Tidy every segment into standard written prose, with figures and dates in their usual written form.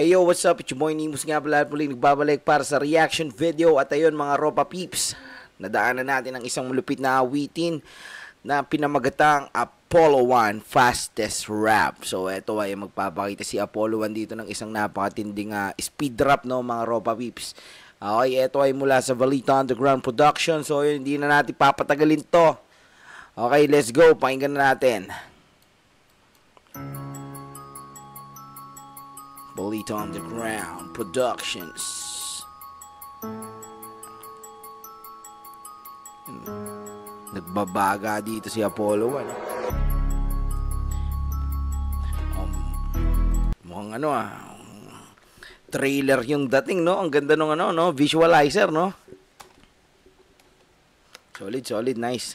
Hey yo, what's up? It's your boy Nimus nga pala muli nagbabalik para sa reaction video. At ayun mga Ropa Peeps, nadaanan natin ang isang malupit na awitin na pinamagatang Apollo 1 Fastest Rap. So eto ay magpapakita si Apollo 1 dito ng isang napakatinding speed rap, no mga Ropa Peeps. Okay, eto ay mula sa Valita Underground Production. So yun, hindi na natin papatagalin to. Okay, let's go. Pakinggan na natin. Valita Underground Productions. Nagbabaga dito si Apollo 1. Mukhang trailer yung dating, no? Ang ganda nung no? Visualizer, no? Solid, nice.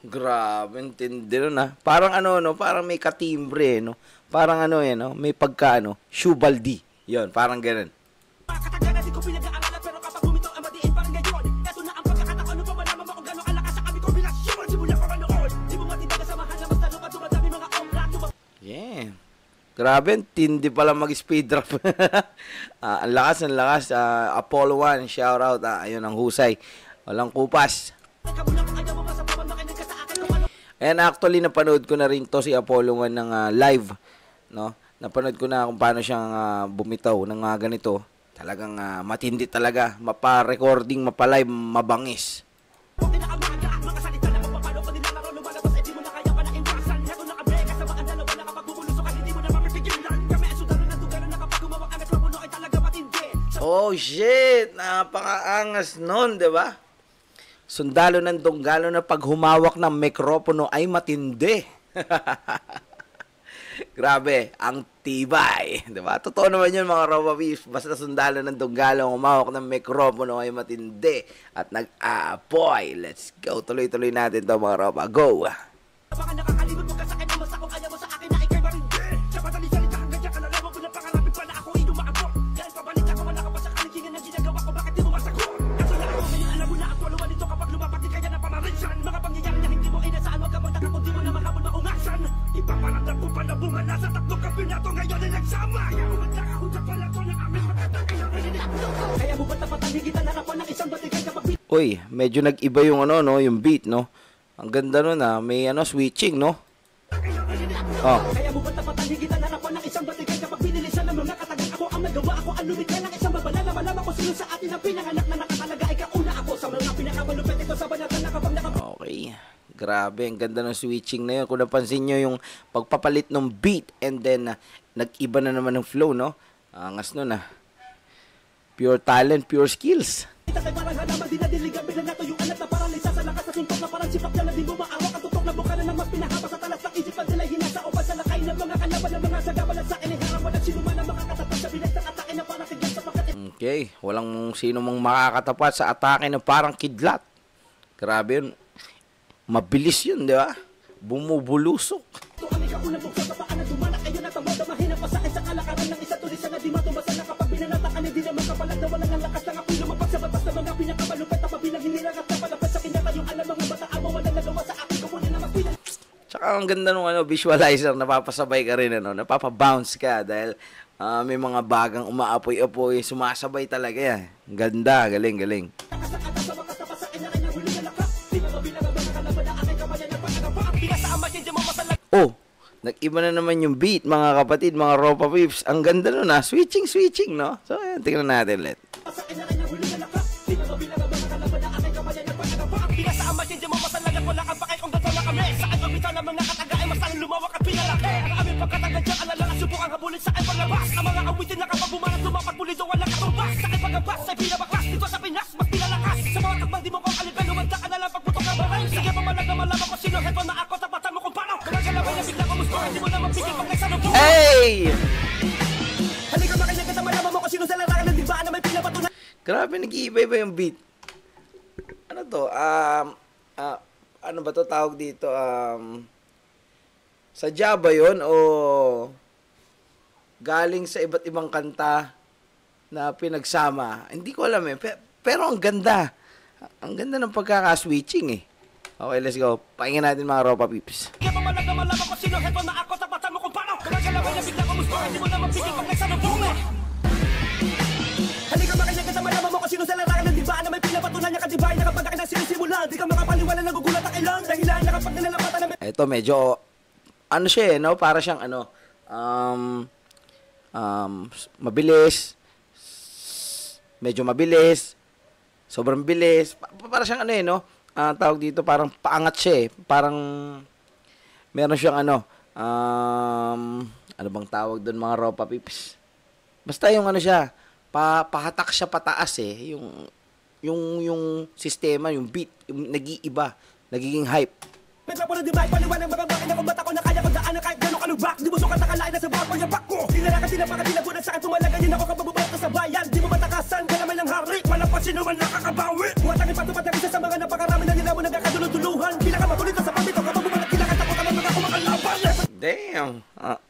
Grabe, intindi nun Parang parang may katimbre, no? Parang no? May pagka, Shubaldi. Yon, parang ganun. Yeah. Grabe, intindi pala mag-speed rap. Ang lakas. Apollo 1, shout out. Ayun, ang husay. Walang kupas. And actually napanood ko na rin to si Apollo 1 ng live, no? Napanood ko na kung paano siyang bumitaw ng ganito. Talagang matindi talaga, mapa-recording, mapa-live, mabangis. Oh shit, napakaangas nun, 'di ba? Sundalo ng Donggalo na pag humawak ng mikropono ay matindi. Grabe, ang tibay. Diba? Totoo naman yun mga Ropa Peeps. Basta sundalo ng Donggalo humawak ng mikropono ay matindi. At nag-aapoy. Let's go. Tuloy-tuloy natin to mga Ropa. Go! Uy, medyo nag-iba yung yung beat, no? Ang ganda nun may switching, no? Oh. Okay. Grabe, ang ganda ng switching na yun. Kung napansin nyo yung pagpapalit ng beat and then nag-iba na naman ng flow, no? Angas nun Pure talent, pure skills. Okay, walang sino mang makakatapat sa atake na parang kidlat. Grabe yun. Mabilis yun, di ba? Bumubulusok. Tsaka ang ganda nung visualizer, napapasabay ka rin, napapabounce ka dahil may mga bagang umaapoy-apoy, sumasabay talaga yan. Ganda, galing. Oh, nag-iba na naman yung beat, mga kapatid, mga Ropa Peeps. Ang ganda nun switching, no? So, ayan, tingnan natin ulit. Hey! Grabe, nag-iiba-iba yung beat. Ano to? Ano ba to tawag dito? Sadya ba yun o galing sa iba't ibang kanta na pinagsama. Hindi ko alam eh. Pero ang ganda. Ang ganda ng pagkaka-switching eh. Okay, let's go. Pakinggan natin mga Ropa Peeps. Halika makinig at malaman mo kung sino sa larangan ng diba na may pinapatunan niya katibay na kapag akin ang sinisimula. Di ka makapaniwala, nagugulat ang ilang dahilan na kapag nilalapatan na may... Ito medyo, ano siya eh, no? Para siyang ano, mabilis, medyo mabilis, sobrang bilis. Para siyang ano eh, no? Tawag dito, parang paangat siya eh. Parang, meron siyang ano, ano bang tawag doon mga Ropa Peeps? Basta yung ano siya, pahatak siya pataas eh. Yung sistema, yung beat, yung nag-iiba, nagiging hype. Medra po na di ba, ipaliwan ng mga bakit na kung ba't ako na kaya ko daan na kahit gano'ng kalubak. Di mo sukat nakalain na sa bawat pagyabak ko. Tinala ka tinapaka, tinagunan sa akin tumalaganyin ako kabababawat ka sa bayan. Di mo matakasan, kalamay ng hari, wala pa sino man nakakabawi. Buwatang ipatupad ng isa sa mga napakarami na nila mo nagkakadulutuluhan. Pinakamatulito sa pamito, kababuman at kinakatakot ang mga kumakalaban. Damn!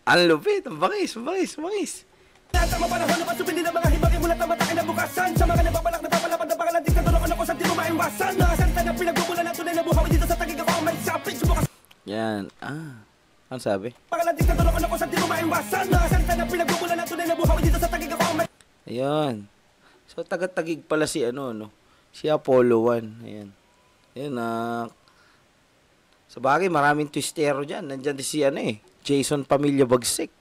Ang lupit, ang bangis. Sa mga panahon na pasupin din ang mga hibagin mula tamatakin na bukasan. Sa mga nababalak na papalapad na pangalan diktador ako na kung saan di mo maiwasan. Nakasalita na pinagbubulan ng tunay na buhawi dito sa tagig ako ang may sapit. Subukas Yan. Ano sabi? pangalan diktador ako na kung saan di mo maiwasan. Nakasalita na pinagbubulan ng tunay na buhawi dito sa tagig ako ang may... Ayun. So, taga-tagig pala si ano, no? Si Apollo 1. Ayan. Ayan, sa bagay, maraming twistero dyan. Nandyan si ano eh. Jason Pamilya Bagsik.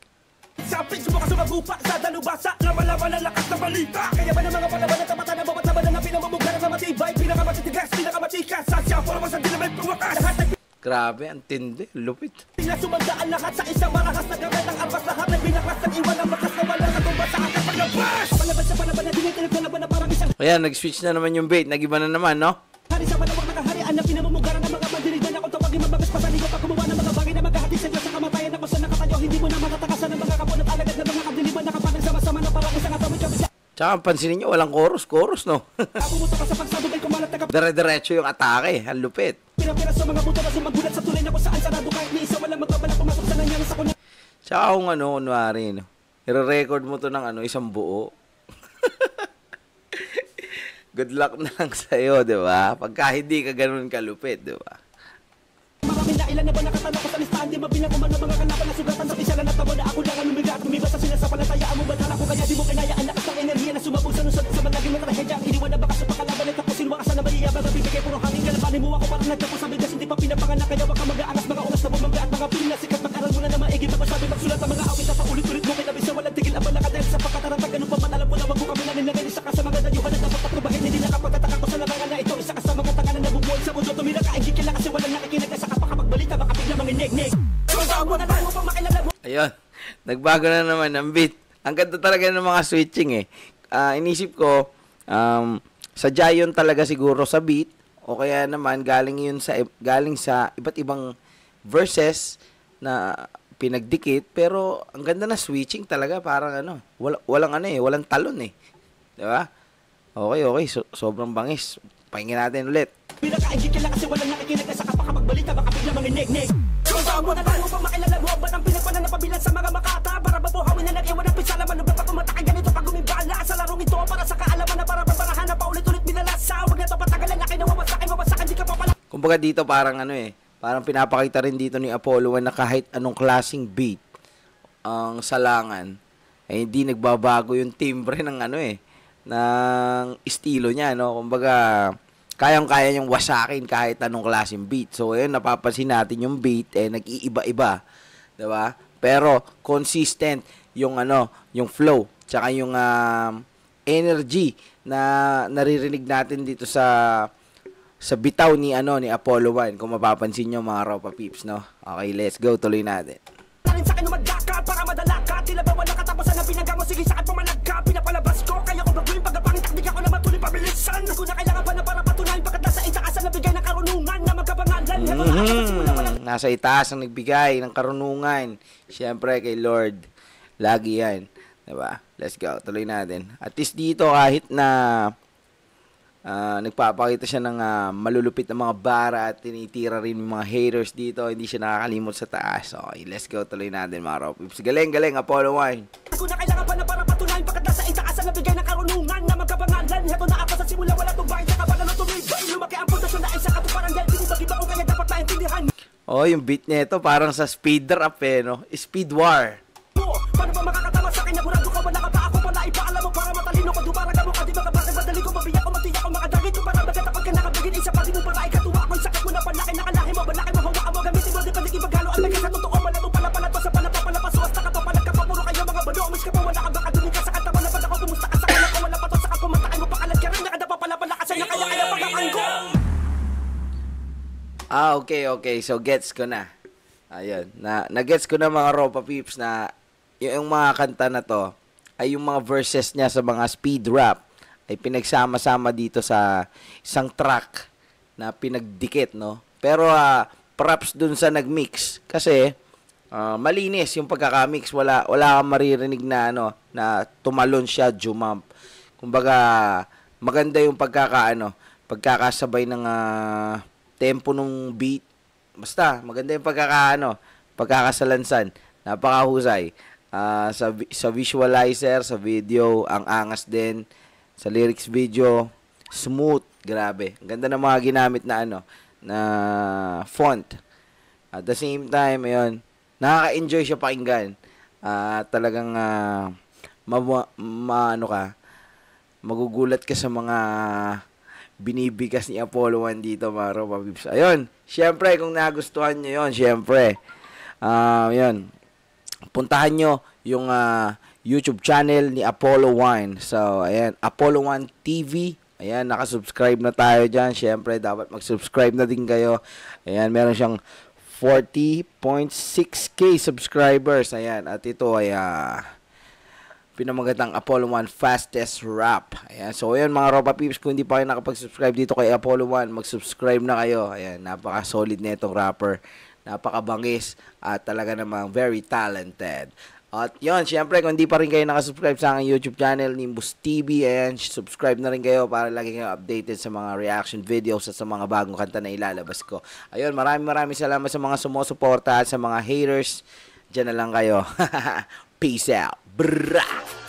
Sapit, subukas sumagupa sa dalubasa. Laman-laman ang lakas ng balita. Kaya ba ng mga palaban at tamatan na bawat laban na pinamumugaran na matibay. Pinakamatitigas, pinakamatikas. Sa siya, forma sa dinamay pumakas. Lahat ay Grabe, ang tindi. Lupit. pinasumandaan lahat sa isang marahas na gamit ang armas. Lahat ay binaklas ng iwan ang bakas na walang katumba sa aking paglabas. Palaban sa palaban na dinitinag na laban na parang isang Ayan, nag-switch na naman yung bait. Nag-iba na naman, no? hari sa malawak na kaharian na pinamumugaran ng mga mandirigan na kung tawagin mabagas pasaligo pa gumawa ng mga bagay na maghahatid sa Diyos sa kamatayan na kung saan nakatayo. Hindi mo na matatakasan ng mga kapon at alagad na mga kadiliman na kapatid sama-sama na parang isang atawid kami siya. Tsaka, pansinin nyo, walang chorus, no? Bumuto ka sa pagsabog ay kumalat na Dire-diretso yung atake. Ang lupit. kapira-pira sa mga buto na sumagulat sa tulay na kung saan sarado kahit ni isa walang magbabalak pumasok sa nangyari sa kunya. Tsaka kung ano, kunwari, no? I-record mo to ng ano, isang buo. Good luck na lang sa'yo, di ba? Pagka hindi ka ganun kalupit, di ba? Marami na ilan na ba nakatanong ko sa listahan. Di mabilang ko man ng mga kalaban na sugatan sa pisalan at tabo na ako lang ang lumiga at lumiba sa sinasapalatayaan mo. Badala ko kaya di mo kinaya ang lakas ng enerhiya na sumabog sa nusod sa managing na trahedya. Ang iniwan na bakas sa pakalaban at tapusin wakasan na maliyabang at bibigay puro hangin. Kalabanin mo ako parang nagtapos sa bigas. Hindi pa pinapanganak kaya wag ka mag-aangas. Mga oras na bumangga at mga pinas. Sikat mag-aral mo na na maigi. Magsabi magsulat ang mga awit at paulit-ulit mo kinabisa. Walang tigil ang balaka dahil sa pagkatarantag. Ganun pa man alam mo na wag mo kami naninagay. Isa ka sa mga dayuhan na dapat patrubahin. Hindi na kapagkataka ko sa larangan na ito. Isa ka sa mga tanganan na bumuhay sa mundo. Tumira ka, ingit kila kasi walang nakikinig. Sa kapakapagbalita baka bigla manginig-nig. Mo na tayo pang makilala mo. Ayun, nagbago na naman ang beat. Ang ganda talaga ng mga switching eh. Inisip ko, sadya yun talaga siguro sa beat o kaya naman galing sa iba't ibang verses na pinagdikit pero ang ganda na switching talaga parang ano, walang talon eh. 'Di ba? Okay, sobrang bangis. Pakinggan natin ulit. Pinakaingit kila kasi walang nakikinig. Sa kapakapagbalita baka bigla manginig-nig. Mo na tayo pang makilala mo. Ba't ang pinagpanan na pabilan sa mga makata? Para mabuhawin na nag-iwan ang pisala. Manublat at umatake ganito pag gumibala. Sa larong ito para sa kaalaman na para barbarahan na paulit-ulit binalasa. Huwag na ito patagalan na kinawawasakin di ka pa pala. Kumbaga dito parang ano eh, parang pinapakita rin dito ni Apollo 1 na kahit anong klaseng beat ang salangan ay hindi nagbabago yung timbre ng ano eh, ng estilo niya, no? Kumbaga kayang-kaya niyang wasakin kahit anong klaseng beat. So, ayun, napapansin natin yung beat, nag-iiba-iba. Diba? Pero, consistent yung, yung flow, tsaka yung energy na naririnig natin dito sa bitaw ni, ni Apollo 1. Kung mapapansin nyo, mga Ropa Peeps, no? Okay, let's go. Tuloy natin. Sa akin umadaka para madala ka. Tila ba wala katapusan na pinagamo. Sige sa akin pumalag ka. Pinapalabas ko. Kaya ko baguhin pagkapangit. Takdik ako na matuloy pabilisan. Kung na kailangan pa na para patunayan. Pagkat nasa itaasan na bigay ng karunungan na magkabangalan. Nasa itaas ang nagbigay ng karunungan. Siyempre kay Lord. Lagi yan. Diba? Let's go. Tuloy natin. At least dito kahit na nagpapakita siya ng malulupit na mga bara at tinitira rin yung mga haters dito. Hindi siya nakakalimot sa taas. Okay, let's go. Tuloy natin mga Ropa Peeps. Galing, Apollo 1. Ako na kailangan pa na para patunayan Pagkat nasa itaasan na bigay ng karunungan Na magkapangalan Heto na ako sa simula wala tong bahay Sa kabalan ng tumibay Lumaki ang pundasyon na isa katuparan Dahil pinibag-iba ko kaya dapat maintindihan Oh, yung beat nito parang sa speed rap no? Speed war. Paano ba makakatama sa akin? Nagurado ka, wala ka pa ako pala ipaalam mo para matalino ko Dumarag mo ka, di ba kapag madali ko mabiyak ko Matiyak ko, makadagit ko para magkatapag ka nakabigin Isa pa din mo para ikatuwa ako'y sakit mo na panlaki Nakalahi mo, balaki mo, hawaan mo Gamitin mo, di pa naging maghalo Ang lagay sa totoo, wala mo pala to Sa palapapalapas, suwasta ka pa, palag ka pa Puro kayo mga bado, umis ka pa, wala ka baka Dumin ka sa katawa na ako, kumusta ka sa kanak ko Wala pa to sa kapumantakin mo, pakalat ka rin Nakadapa pala pala kasi na kaya pagkakanggo Okay. So, gets ko na. Ayun. Na-gets ko na mga Ropa Peeps na yung mga kanta na to ay yung mga verses niya sa mga speed rap ay pinagsama-sama dito sa isang track na pinagdikit, no? Pero props dun sa nagmix kasi malinis yung pagkakamix. Wala kang maririnig na na tumalon siya, jump. Kumbaga maganda yung pagkakasabay ng tempo nung beat. Basta maganda yung pagkakasalansan. Napakahusay. Sa visualizer, sa video, ang angas din. Sa lyrics video, smooth, grabe. Ang ganda ng mga ginamit na na font. At the same time, ayun, nakaka-enjoy siya pakinggan. Talagang magugulat ka sa mga binibigas ni Apollo 1 dito, mga Ropa Peeps. Ayun, syempre, kung nagustuhan nyo yun, syempre, yun, puntahan nyo yung YouTube channel ni Apollo 1. So, ayan, Apollo 1 TV. Ayan, nakasubscribe na tayo dyan. Syempre, dapat mag-subscribe na din kayo. Ayan, meron siyang 40.6k subscribers. Ayan, at ito ay pinamagatang Apollo 1 Fastest Rap. Ayan, so ayan mga Ropa Peeps, kung hindi pa kayo nakapag-subscribe dito kay Apollo 1, mag-subscribe na kayo. Ayan, napaka-solid na itong rapper. Napakabangis at talaga namang very talented. At yun, syempre, kung hindi pa rin kayo nakasubscribe sa aking YouTube channel, Nimbus TV, ayan, subscribe na rin kayo para lagi kayo updated sa mga reaction videos at sa mga bagong kanta na ilalabas ko. Ayun, maraming salamat sa mga sumusuporta at sa mga haters. Diyan na lang kayo. Peace out. Brrrah!